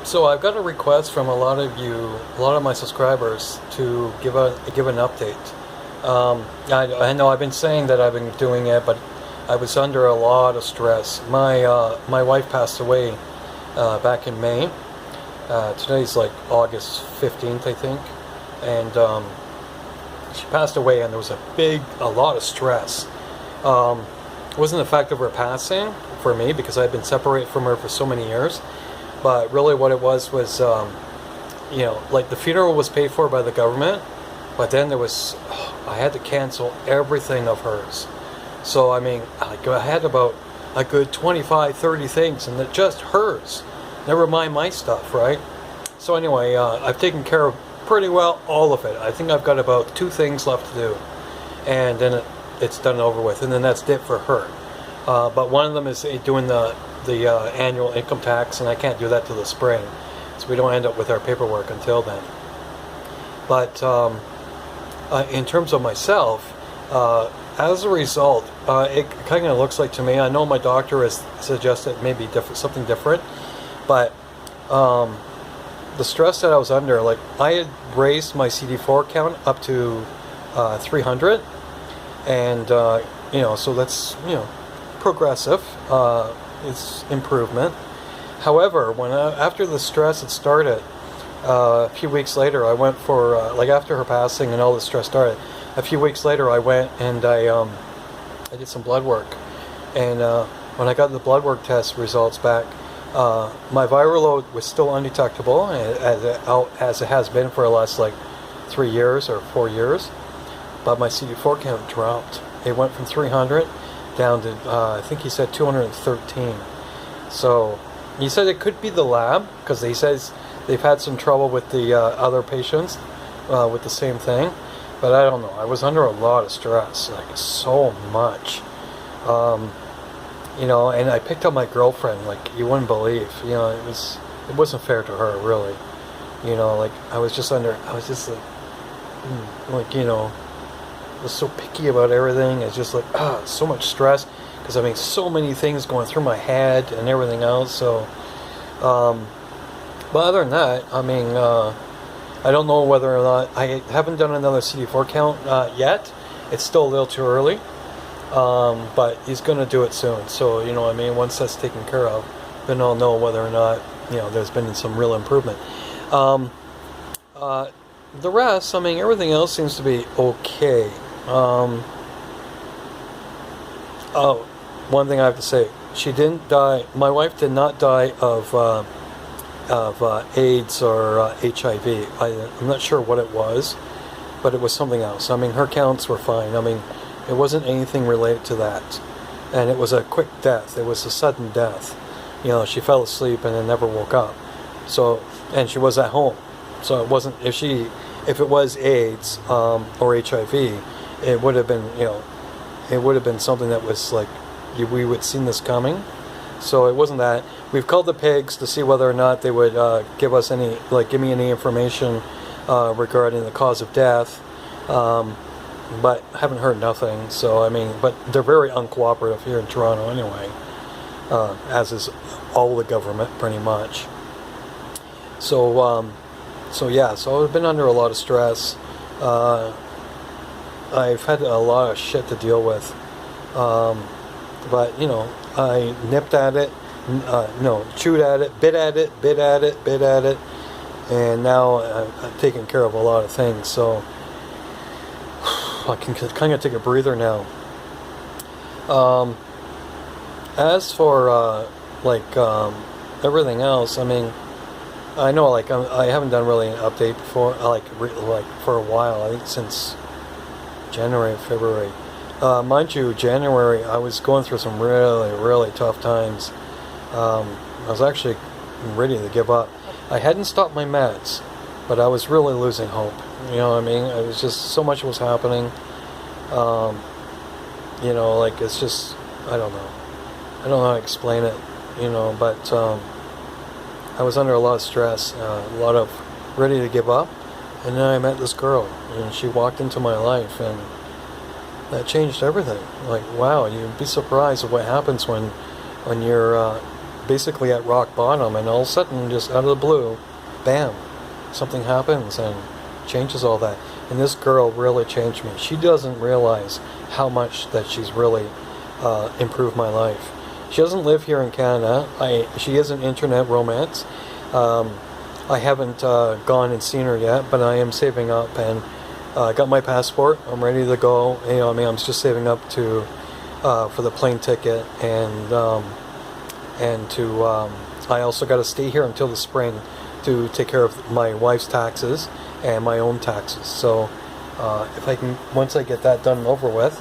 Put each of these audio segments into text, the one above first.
So I've got a request from a lot of you, a lot of my subscribers, to give an update. I know I've been saying that I've been doing it, but I was under a lot of stress. My wife passed away back in May. Today's like August 15th, I think, and she passed away, and there was a lot of stress. It wasn't the fact of her passing for me because I'd been separated from her for so many years. But really what it was, like the funeral was paid for by the government, but then I had to cancel everything of hers. So, I mean, I had about a good 25, 30 things, and just hers. Never mind my stuff, right? So anyway, I've taken care of pretty well all of it. I think I've got about 2 things left to do, and then it's done and over with, and then that's it for her. But one of them is doing the annual income tax, and I can't do that till the spring, so we don't end up with our paperwork until then. But in terms of myself, as a result, it kind of looks like to me, I know my doctor has suggested maybe something different, but the stress that I was under, like I had raised my CD4 count up to 300, and so that's progressive. It's improvement. However, after the stress had started, a few weeks later, I went for after her passing and all the stress started. A few weeks later, I went and I did some blood work, and when I got the blood work test results back, my viral load was still undetectable, as it has been for the last 3 years or 4 years. But my CD4 count dropped. It went from 300 down to I think he said 213. So he said it could be the lab, because he says they've had some trouble with the other patients with the same thing, but I don't know. I was under a lot of stress, so much, and I picked up my girlfriend, you wouldn't believe. It wasn't fair to her, really. I was just was so picky about everything. It's just so much stress, because so many things going through my head and everything else. So but other than that, I don't know whether or not, I haven't done another CD4 count yet. It's still a little too early, but he's going to do it soon. So once that's taken care of, then I'll know whether or not there's been some real improvement. The rest, everything else seems to be okay. One thing I have to say, she didn't die. My wife did not die of AIDS or HIV. I'm not sure what it was, but it was something else. Her counts were fine. It wasn't anything related to that, and it was a quick death. It was a sudden death. She fell asleep and then never woke up. So, and she was at home. So it wasn't, if it was AIDS or HIV, it would have been something that was we would have seen this coming. So it wasn't that. We've called the pigs to see whether or not they would give me any information regarding the cause of death, but haven't heard nothing. So but they're very uncooperative here in Toronto anyway, as is all the government pretty much. So I've been under a lot of stress. I've had a lot of shit to deal with. But I nipped at it, chewed at it, bit at it, and now I'm taking care of a lot of things. So I can kind of take a breather now. As for everything else, I know, I haven't done really an update before, for a while. I think since January, February. Mind you, January, I was going through some really, really tough times. I was actually ready to give up. I hadn't stopped my meds, but I was really losing hope. It was just, so much was happening. It's just, I don't know. I don't know how to explain it, but I was under a lot of stress, a lot of ready to give up, and then I met this girl, and she walked into my life, and that changed everything. Wow, you'd be surprised at what happens when you're basically at rock bottom, and all of a sudden, just out of the blue, bam, something happens and changes all that. And this girl really changed me. She doesn't realize how much that she's really improved my life. She doesn't live here in Canada. She is an internet romance. I haven't gone and seen her yet, but I am saving up, and I got my passport. I'm ready to go. You know, I mean, I'm just saving up to for the plane ticket, and I also got to stay here until the spring to take care of my wife's taxes and my own taxes. So if I can, once I get that done and over with,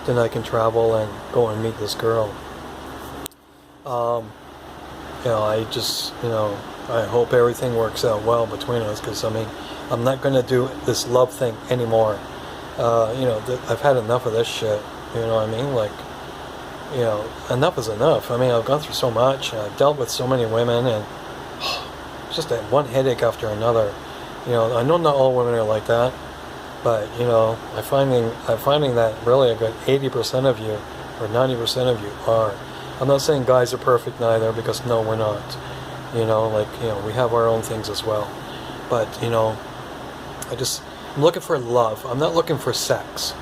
then I can travel and go and meet this girl. You know, I just, you know, I hope everything works out well between us, because I mean, I'm not going to do this love thing anymore. You know, I've had enough of this shit. You know what I mean? Like, you know, enough is enough. I mean, I've gone through so much. I've dealt with so many women, and just that one headache after another. You know, I know not all women are like that, but you know, I'm finding that really a good 80% of you or 90% of you are. I'm not saying guys are perfect neither, because no, we're not. You know, like, you know, we have our own things as well. But you know, I'm looking for love. I'm not looking for sex.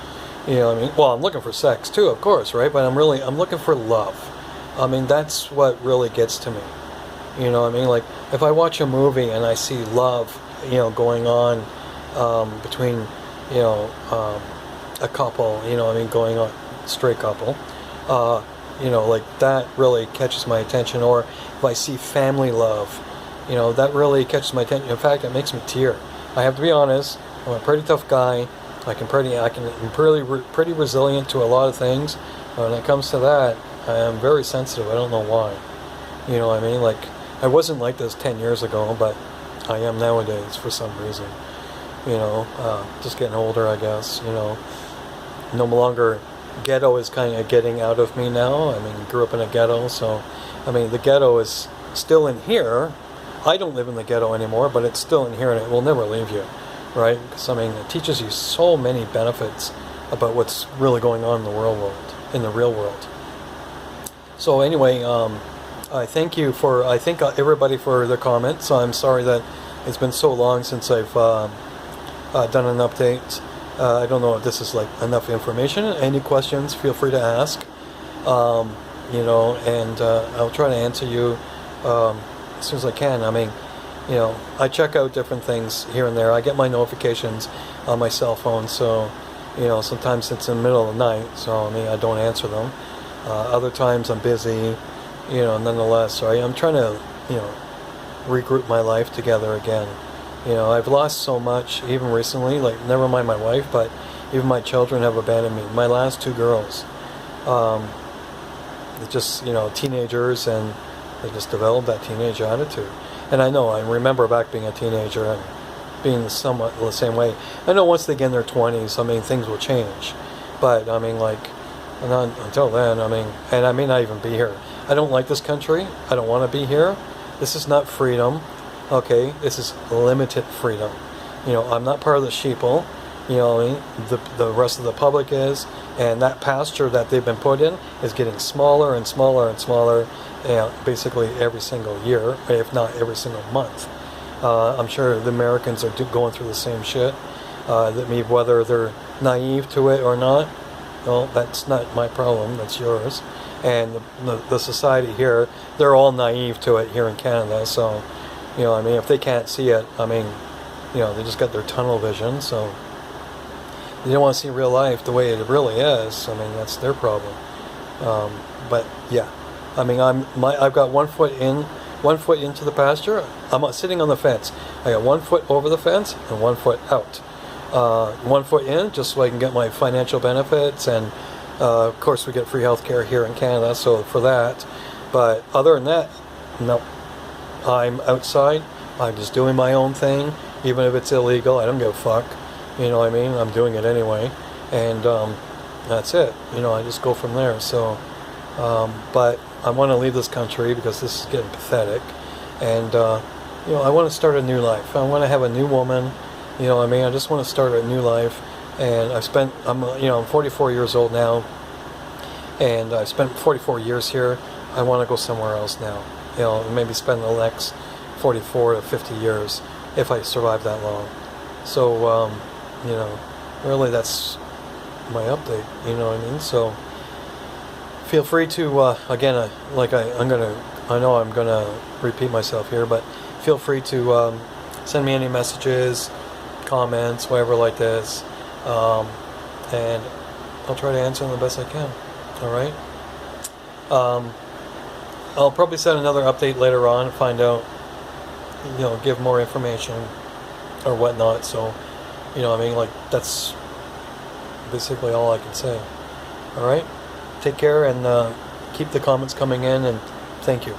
You know what I mean? Well, I'm looking for sex too, of course, right? But I'm looking for love. I mean, that's what really gets to me. You know what I mean? Like, if I watch a movie and I see love, you know, going on between, you know, a couple, you know what I mean, going on, straight couple, you know, like, that really catches my attention. Or if I see family love, you know, that really catches my attention. In fact, it makes me tear. I have to be honest, I'm a pretty tough guy. I'm pretty resilient to a lot of things. When it comes to that, I am very sensitive. I don't know why. You know what I mean? Like, I wasn't like this 10 years ago, but I am nowadays for some reason. You know, just getting older, I guess. You know, no longer, ghetto is kind of getting out of me now. I mean, grew up in a ghetto, so I mean, the ghetto is still in here. I don't live in the ghetto anymore, but it's still in here, and it will never leave you. Right? Because I mean, it teaches you so many benefits about what's really going on in the real world. So anyway, I thank everybody for their comments. I'm sorry that it's been so long since I've done an update. I don't know if this is like enough information. Any questions, feel free to ask. You know, and I'll try to answer you as soon as I can. I mean, you know, I check out different things here and there. I get my notifications on my cell phone, so, you know, sometimes it's in the middle of the night, so I mean, I don't answer them. Other times I'm busy, you know, nonetheless. So I'm trying to, you know, regroup my life together again. You know, I've lost so much, even recently, like, never mind my wife, but even my children have abandoned me. My last two girls, they're just, you know, teenagers, and they just developed that teenage attitude. And I know, I remember back being a teenager and being somewhat the same way. I know once they get in their 20s, I mean, things will change. But, I mean, like, until then, I mean, and I may not even be here. I don't like this country. I don't want to be here. This is not freedom. Okay, this is limited freedom. You know, I'm not part of the sheeple. You know what I mean? The rest of the public is. And that pasture that they've been put in is getting smaller and smaller and smaller. Basically every single year, if not every single month. I'm sure the Americans are going through the same shit. Whether they're naive to it or not, well, that's not my problem, that's yours. And the society here, they're all naive to it here in Canada. So, you know, I mean, if they can't see it, I mean, you know, they just got their tunnel vision. So they don't want to see real life the way it really is. I mean, that's their problem. But yeah. I mean, I've got 1 foot in, 1 foot into the pasture. I'm sitting on the fence. I got 1 foot over the fence and 1 foot out. 1 foot in, just so I can get my financial benefits, and of course we get free healthcare here in Canada. So for that, but other than that, no. I'm outside. I'm just doing my own thing, even if it's illegal. I don't give a fuck. You know what I mean? I'm doing it anyway, and that's it. You know, I just go from there. So, but I want to leave this country because this is getting pathetic, and you know, I want to start a new life. I want to have a new woman. You know what I mean? I just want to start a new life, and I'm 44 years old now, and I spent 44 years here. I want to go somewhere else now. maybe spend the next 44 to 50 years if I survive that long. So, really that's my update, you know what I mean? So, feel free to, again, I know I'm gonna repeat myself here, but feel free to send me any messages, comments, whatever like this, and I'll try to answer them the best I can. All right. I'll probably set another update later on, find out, give more information or whatnot. So, that's basically all I can say. All right. Take care and keep the comments coming in, and thank you.